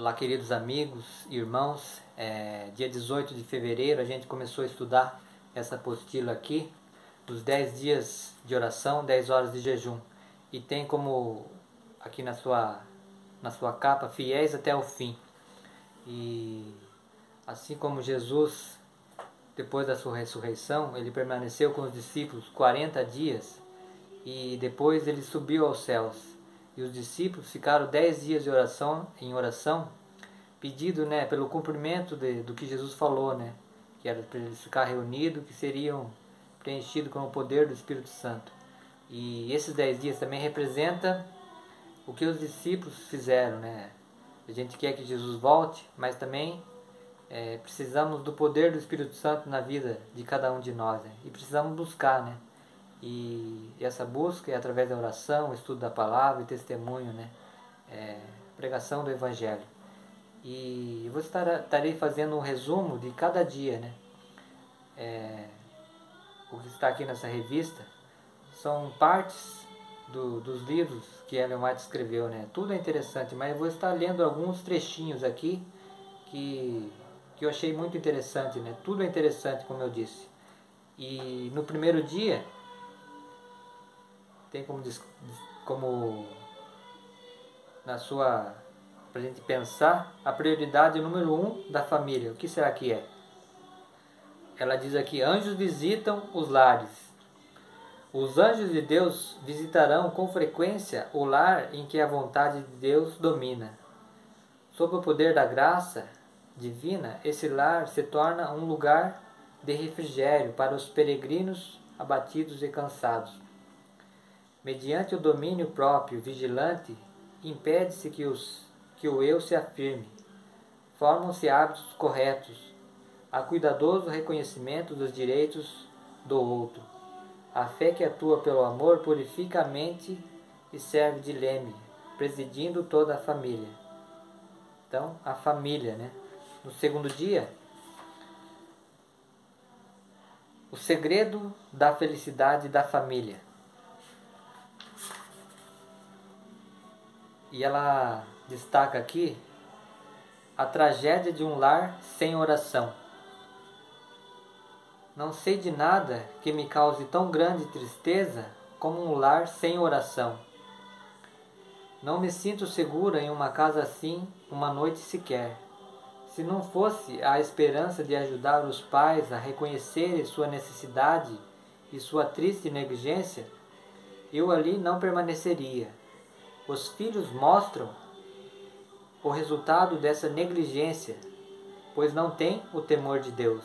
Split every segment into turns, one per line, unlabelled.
Olá, queridos amigos e irmãos. Dia 18 de fevereiro a gente começou a estudar essa apostila aqui, dos 10 dias de oração, 10 horas de jejum. E tem como, aqui na sua capa, fiéis até o fim. E assim como Jesus, depois da sua ressurreição, ele permaneceu com os discípulos 40 dias e depois ele subiu aos céus. E os discípulos ficaram 10 dias em oração, pedindo, pelo cumprimento do que Jesus falou, que era para eles ficar reunidos, que seriam preenchidos com o poder do Espírito Santo. E esses 10 dias também representam o que os discípulos fizeram. A gente quer que Jesus volte, mas também precisamos do poder do Espírito Santo na vida de cada um de nós. E precisamos buscar, E essa busca é através da oração, estudo da palavra e testemunho, pregação do Evangelho. E eu estarei fazendo um resumo de cada dia, O que está aqui nessa revista são partes dos livros que Ellen White escreveu, Tudo é interessante, mas eu vou estar lendo alguns trechinhos aqui que eu achei muito interessante, Tudo é interessante, como eu disse. E no primeiro dia tem como para a gente pensar, a prioridade número 1 da família. O que será que é? Ela diz aqui: anjos visitam os lares. Os anjos de Deus visitarão com frequência o lar em que a vontade de Deus domina. Sob o poder da graça divina, esse lar se torna um lugar de refrigério para os peregrinos abatidos e cansados. Mediante o domínio próprio vigilante, impede-se que o eu se afirme. Formam-se hábitos corretos. Há cuidadoso reconhecimento dos direitos do outro. A fé que atua pelo amor purifica a mente e serve de leme, presidindo toda a família. Então, a família, No segundo dia, o segredo da felicidade da família. E ela destaca aqui a tragédia de um lar sem oração. Não sei de nada que me cause tão grande tristeza como um lar sem oração. Não me sinto segura em uma casa assim uma noite sequer. Se não fosse a esperança de ajudar os pais a reconhecerem sua necessidade e sua triste negligência, eu ali não permaneceria. Os filhos mostram o resultado dessa negligência, pois não têm o temor de Deus.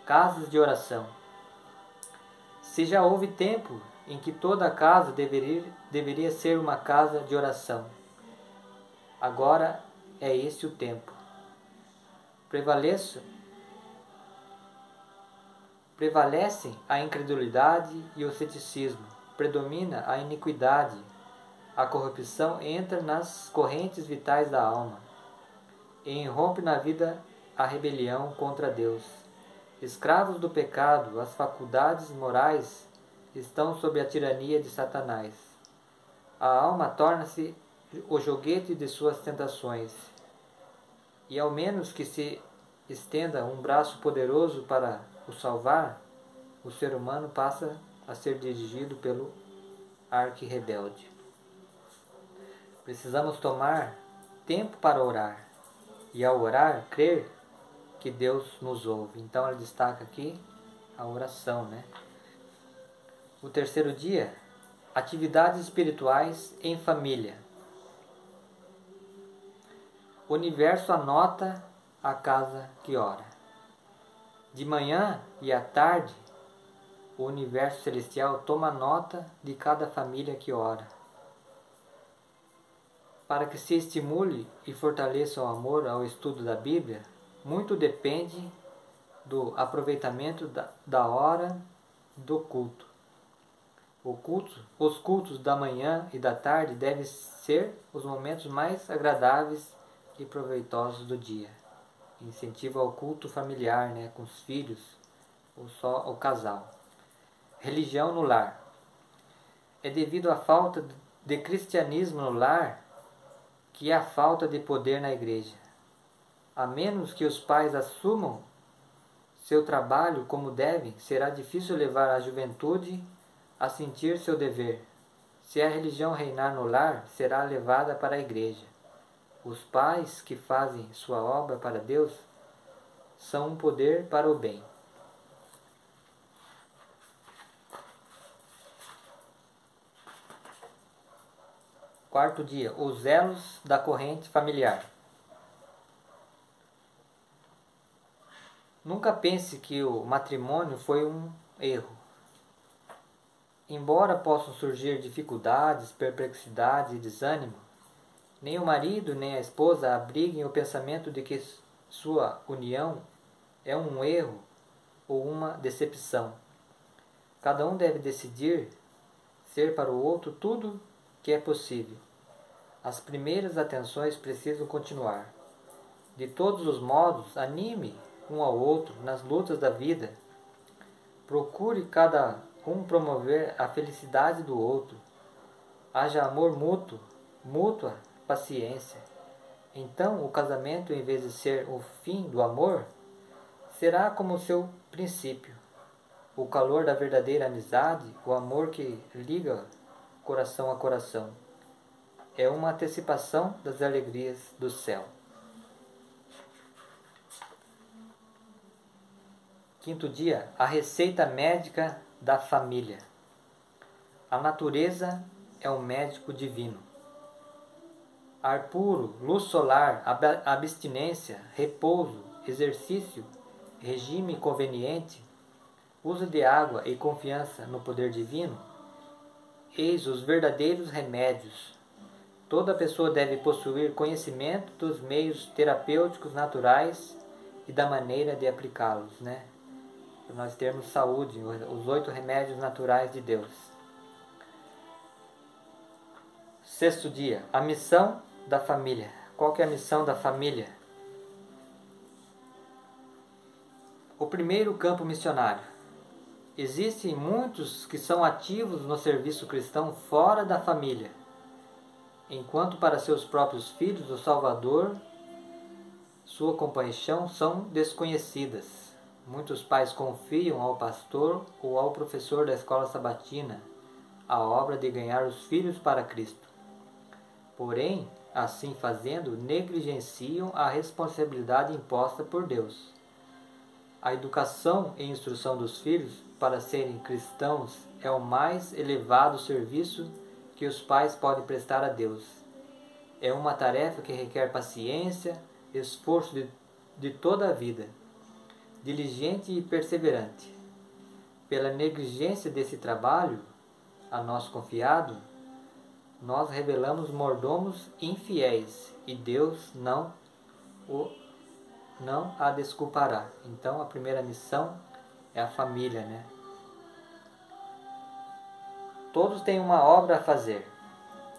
Casas de oração. Se já houve tempo em que toda a casa deveria ser uma casa de oração, agora é esse o tempo. Prevalecem a incredulidade e o ceticismo, predomina a iniquidade. A corrupção entra nas correntes vitais da alma e irrompe na vida a rebelião contra Deus. Escravos do pecado, as faculdades morais estão sob a tirania de Satanás. A alma torna-se o joguete de suas tentações. E ao menos que se estenda um braço poderoso para o salvar, o ser humano passa a ser dirigido pelo arqui-rebelde. Precisamos tomar tempo para orar. E ao orar, crer que Deus nos ouve. Então ela destaca aqui a oração, O terceiro dia, atividades espirituais em família. O universo anota a casa que ora. De manhã e à tarde, o universo celestial toma nota de cada família que ora. Para que se estimule e fortaleça o amor ao estudo da Bíblia, muito depende do aproveitamento da hora do culto. Os cultos da manhã e da tarde devem ser os momentos mais agradáveis e proveitosos do dia. Incentiva ao culto familiar, com os filhos ou só o casal. Religião no lar. É devido à falta de cristianismo no lar que é a falta de poder na igreja. A menos que os pais assumam seu trabalho como devem, será difícil levar a juventude a sentir seu dever. Se a religião reinar no lar, será levada para a igreja. Os pais que fazem sua obra para Deus são um poder para o bem. Quarto dia, os elos da corrente familiar. Nunca pense que o matrimônio foi um erro. Embora possam surgir dificuldades, perplexidades e desânimo, nem o marido nem a esposa abriguem o pensamento de que sua união é um erro ou uma decepção. Cada um deve decidir ser para o outro tudo que é possível. As primeiras atenções precisam continuar. De todos os modos, anime um ao outro nas lutas da vida. Procure cada um promover a felicidade do outro. Haja amor mútuo, mútua paciência. Então, o casamento, em vez de ser o fim do amor, será como o seu princípio. O calor da verdadeira amizade, o amor que liga coração a coração. É uma antecipação das alegrias do céu. Quinto dia, a receita médica da família. A natureza é um médico divino. Ar puro, luz solar, abstinência, repouso, exercício, regime conveniente, uso de água e confiança no poder divino, eis os verdadeiros remédios. Toda pessoa deve possuir conhecimento dos meios terapêuticos naturais e da maneira de aplicá-los, né? Para nós termos saúde, os 8 remédios naturais de Deus. Sexto dia, a missão da família. Qual que é a missão da família? O primeiro campo missionário. Existem muitos que são ativos no serviço cristão fora da família, enquanto para seus próprios filhos o Salvador, sua compaixão são desconhecidas. Muitos pais confiam ao pastor ou ao professor da escola sabatina a obra de ganhar os filhos para Cristo. Porém, assim fazendo, negligenciam a responsabilidade imposta por Deus. A educação e instrução dos filhos para serem cristãos é o mais elevado serviço que os pais podem prestar a Deus. É uma tarefa que requer paciência, esforço de toda a vida, diligente e perseverante. Pela negligência desse trabalho, a nós confiado, nós revelamos mordomos infiéis e Deus não a desculpará. Então, a primeira missão é a família, né? Todos têm uma obra a fazer.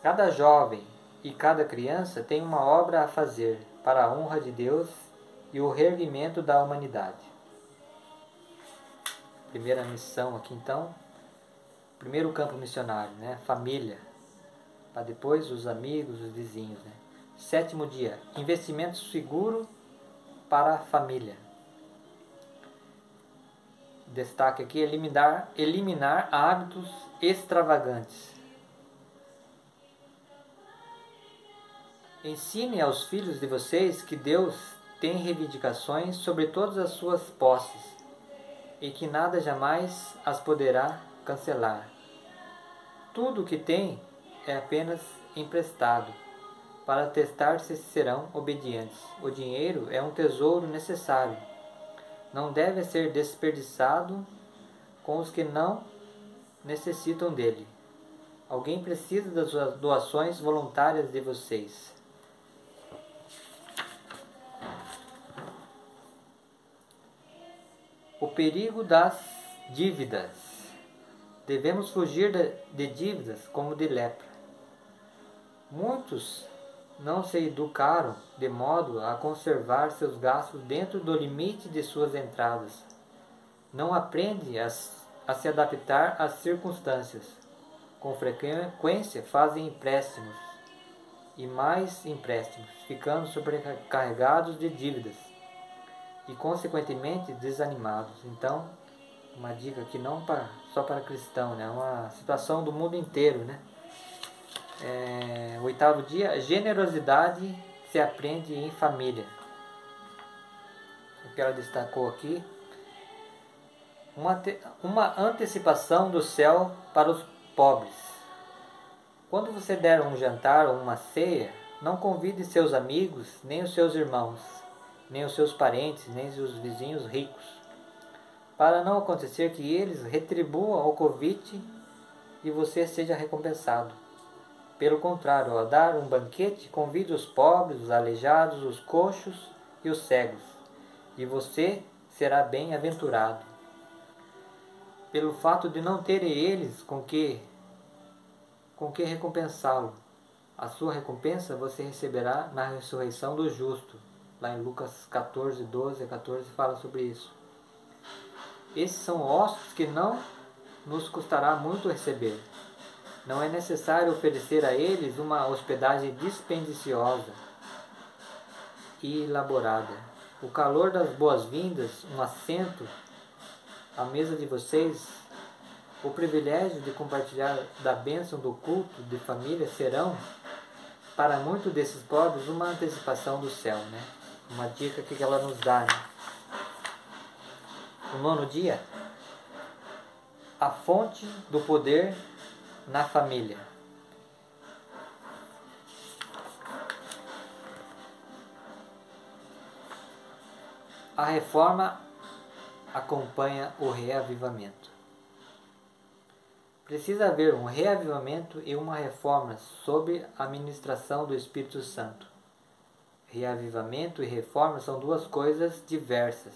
Cada jovem e cada criança tem uma obra a fazer para a honra de Deus e o reerguimento da humanidade. Primeira missão aqui, então. Primeiro campo missionário, né? Família. Para depois os amigos, os vizinhos, né? Sétimo dia, investimento seguro para a família. Destaque aqui, eliminar hábitos extravagantes. Ensine aos filhos de vocês que Deus tem reivindicações sobre todas as suas posses e que nada jamais as poderá cancelar. Tudo o que tem é apenas emprestado, para testar se serão obedientes. O dinheiro é um tesouro necessário. Não deve ser desperdiçado com os que não necessitam dele. Alguém precisa das doações voluntárias de vocês. O perigo das dívidas. Devemos fugir de dívidas como de lepra. Muitos não se educaram de modo a conservar seus gastos dentro do limite de suas entradas. Não aprendem a se adaptar às circunstâncias. Com frequência fazem empréstimos e mais empréstimos, ficando sobrecarregados de dívidas e consequentemente desanimados. Então, uma dica aqui não só para cristão, né? É uma situação do mundo inteiro, né? O 8º dia, generosidade se aprende em família. O que ela destacou aqui, uma antecipação do céu para os pobres. Quando você der um jantar ou uma ceia, não convide seus amigos, nem os seus irmãos, nem os seus parentes, nem os vizinhos ricos, para não acontecer que eles retribuam o convite e você seja recompensado. Pelo contrário, ao dar um banquete, convide os pobres, os aleijados, os coxos e os cegos, e você será bem-aventurado. Pelo fato de não terem eles com que recompensá-lo. A sua recompensa você receberá na ressurreição do justo. Lá em Lucas 14, 12 a 14 fala sobre isso. Esses são ossos que não nos custará muito receber. Não é necessário oferecer a eles uma hospedagem dispendiciosa e elaborada. O calor das boas-vindas, um assento à mesa de vocês, o privilégio de compartilhar da bênção do culto de família serão, para muitos desses pobres, uma antecipação do céu, né? Uma dica que ela nos dá, né? O 9º dia, a fonte do poder na família. A reforma acompanha o reavivamento. Precisa haver um reavivamento e uma reforma sob a ministração do Espírito Santo. Reavivamento e reforma são duas coisas diversas.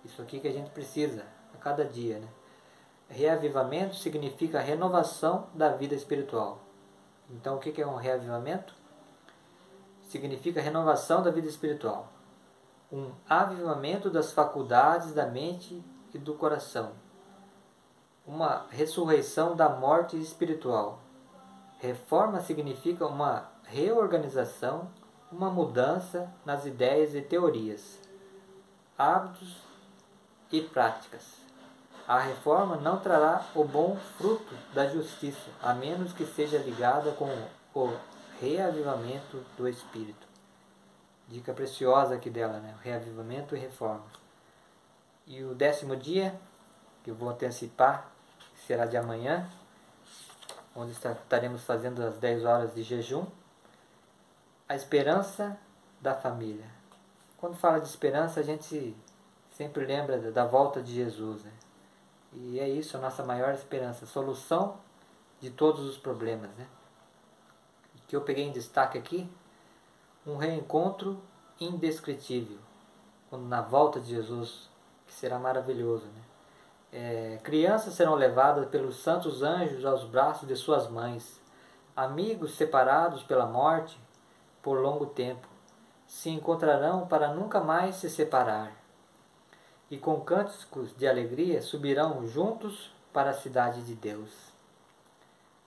Isso aqui que a gente precisa a cada dia, né? Reavivamento significa renovação da vida espiritual. Então, o que é um reavivamento? Significa renovação da vida espiritual. Um avivamento das faculdades da mente e do coração. Uma ressurreição da morte espiritual. Reforma significa uma reorganização, uma mudança nas ideias e teorias, hábitos e práticas. A reforma não trará o bom fruto da justiça, a menos que seja ligada com o reavivamento do Espírito. Dica preciosa aqui dela, né? Reavivamento e reforma. E o 10º dia, que eu vou antecipar, será de amanhã, onde estaremos fazendo as 10 horas de jejum. A esperança da família. Quando fala de esperança, a gente sempre lembra da volta de Jesus, né? E é isso, a nossa maior esperança, a solução de todos os problemas, né? O que eu peguei em destaque aqui, um reencontro indescritível, quando na volta de Jesus, que será maravilhoso, né? Crianças serão levadas pelos santos anjos aos braços de suas mães. Amigos separados pela morte por longo tempo se encontrarão para nunca mais se separar. E com cânticos de alegria subirão juntos para a cidade de Deus.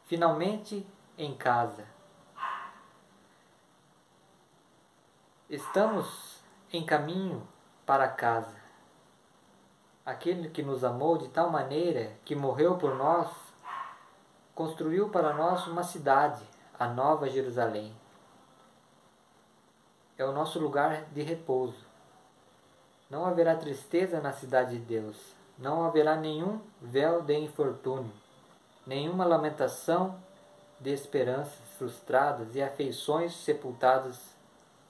Finalmente em casa. Estamos em caminho para casa. Aquele que nos amou de tal maneira que morreu por nós, construiu para nós uma cidade, a Nova Jerusalém. É o nosso lugar de repouso. Não haverá tristeza na cidade de Deus. Não haverá nenhum véu de infortúnio, nenhuma lamentação de esperanças frustradas e afeições sepultadas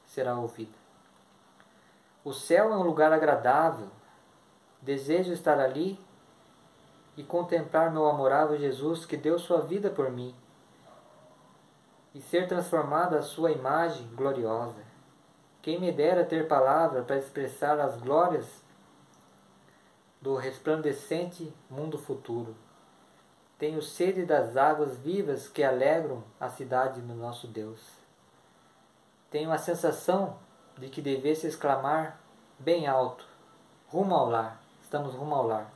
será ouvida. O céu é um lugar agradável. Desejo estar ali e contemplar meu amorável Jesus que deu sua vida por mim e ser transformado à sua imagem gloriosa. Quem me dera ter palavra para expressar as glórias do resplandecente mundo futuro. Tenho sede das águas vivas que alegram a cidade do nosso Deus. Tenho a sensação de que devesse exclamar bem alto, rumo ao lar. Estamos rumo ao lar.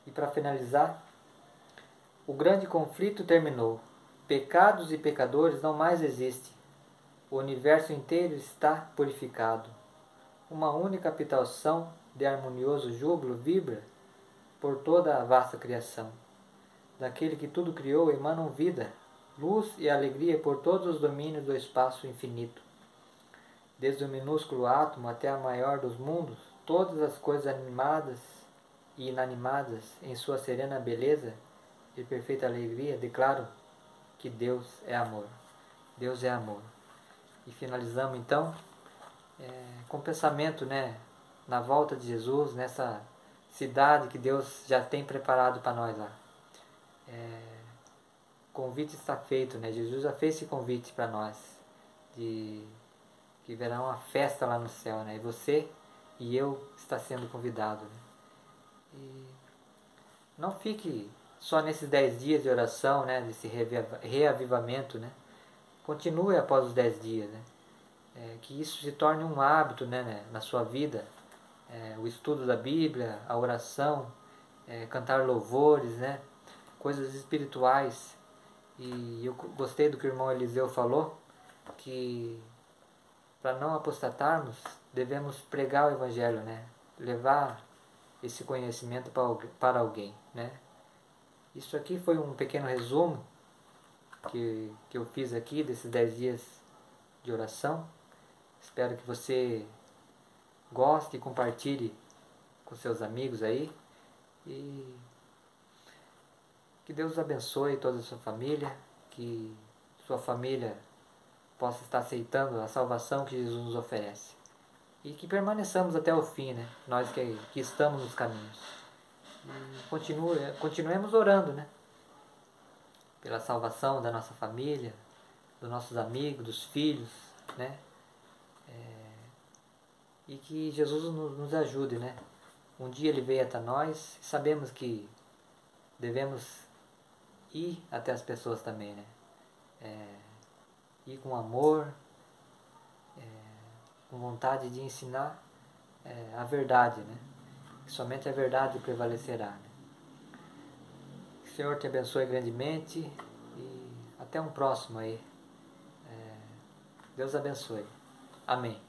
E para finalizar, o grande conflito terminou. pecados e pecadores não mais existem. O universo inteiro está purificado. Uma única habitação de harmonioso júbilo vibra por toda a vasta criação. Daquele que tudo criou emanam vida, luz e alegria por todos os domínios do espaço infinito. Desde o minúsculo átomo até a maior dos mundos, todas as coisas animadas e inanimadas, em sua serena beleza e perfeita alegria, declaram que Deus é amor. Deus é amor. E finalizamos então com o pensamento, na volta de Jesus, nessa cidade que Deus já tem preparado para nós lá. O convite está feito, Jesus já fez esse convite para nós, de que verá uma festa lá no céu, e você e eu está sendo convidado. E não fique só nesses 10 dias de oração, desse reavivamento, Continue após os 10 dias, que isso se torne um hábito, na sua vida, o estudo da Bíblia, a oração, cantar louvores, coisas espirituais. E eu gostei do que o irmão Eliseu falou, que para não apostatarmos, devemos pregar o Evangelho, levar esse conhecimento para alguém. Isso aqui foi um pequeno resumo que eu fiz aqui desses 10 dias de oração. Espero que você goste e compartilhe com seus amigos aí. E que Deus abençoe toda a sua família, que sua família possa estar aceitando a salvação que Jesus nos oferece. E que permaneçamos até o fim, nós que estamos nos caminhos. E continuemos orando, pela salvação da nossa família, dos nossos amigos, dos filhos, e que Jesus nos ajude, Um dia Ele veio até nós, sabemos que devemos ir até as pessoas também, ir com amor, com vontade de ensinar a verdade, que somente a verdade prevalecerá. Que o Senhor te abençoe grandemente e até um próximo aí. Deus abençoe. Amém.